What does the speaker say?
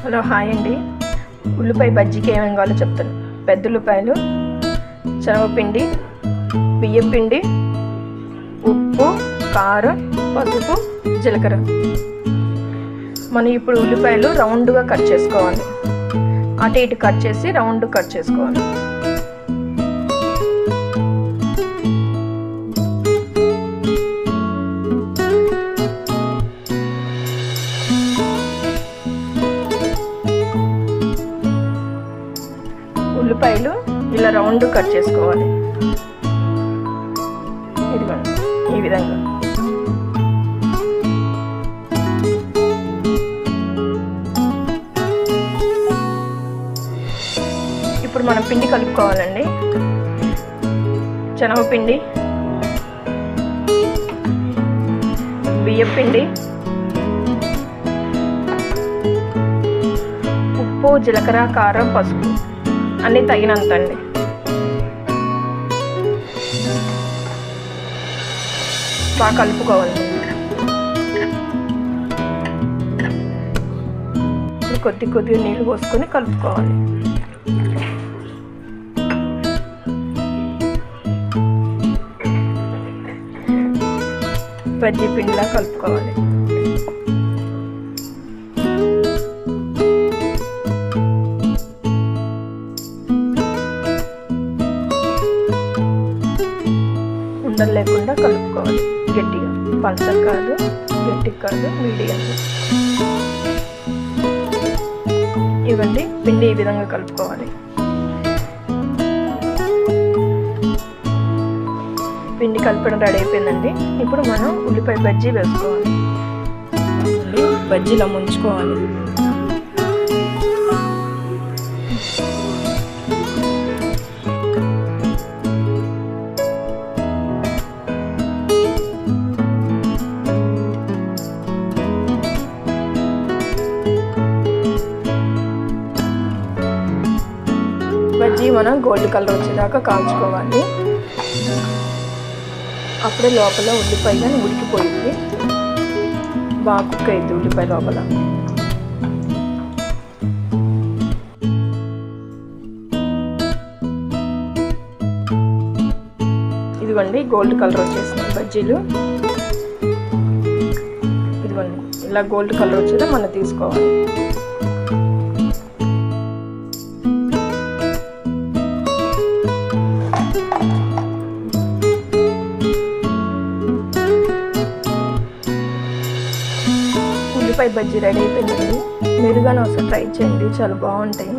Hello hi అండి. ఉల్లిపాయ బజ్జీకి ఏమేమి కావాలో చెప్తాను. పెద్ద ఉల్లిపాయలు, శనగపిండి, బియ్యపిండి, ఉప్పు, కారం, పసుపు, జీలకర్ర. మనం ఇప్పుడు ఉల్లిపాయలు రౌండ్గా కట్ చేసుకోవాలి. అటు ఇటు కట్ చేసి రౌండ్ కట్ చేసుకోవాలి. ఉల్లిపాయలు ఇలా రౌండ్ కట్ చేసుకోవాలి. ఇదిగోండి ఈ విధంగా. ఇప్పుడు మనం పిండి కలుపుకోవాలండి. శనగపిండి, బియ్యపిండి, ఉప్పు, జీలకర్ర, కారం, పసుపు అన్నీ తగినంత అండి. బాగా కలుపుకోవాలి. కొద్దిగా నీళ్ళు పోసుకొని కలుపుకోవాలి. బజ్జీ పిండిలా కలుపుకోవాలి. ఉండలు లేకుండా కలుపుకోవాలి. గట్టిగా, పల్చగా కాదు, గట్టిగా కాదు, మీడియంగా. ఇవ్వండి పిండి ఈ విధంగా కలుపుకోవాలి. పిండి కలపడం రెడీ అయిపోయిందండి. ఇప్పుడు మనం ఉల్లిపాయ బజ్జీ వేసుకోవాలి. బజ్జీలా ముంచుకోవాలి. బజ్జీ మనం గోల్డ్ కలర్ వచ్చేదాకా కాల్చుకోవాలి. అప్పుడే లోపల ఉల్లిపాయ కానీ ఉడికిపోయింది, బాగా కుక్ అయింది ఉల్లిపాయ లోపల. ఇదిగోండి గోల్డ్ కలర్ వచ్చేసింది బజ్జీలు. ఇదిగోండి ఇలా గోల్డ్ కలర్ వచ్చేదా మనం తీసుకోవాలి. ఉల్లిపాయ బజ్జీ రెడీ అయిపోయిందండి. మీరు కానీ ఒకసారి ట్రై చేయండి, చాలా బాగుంటాయి.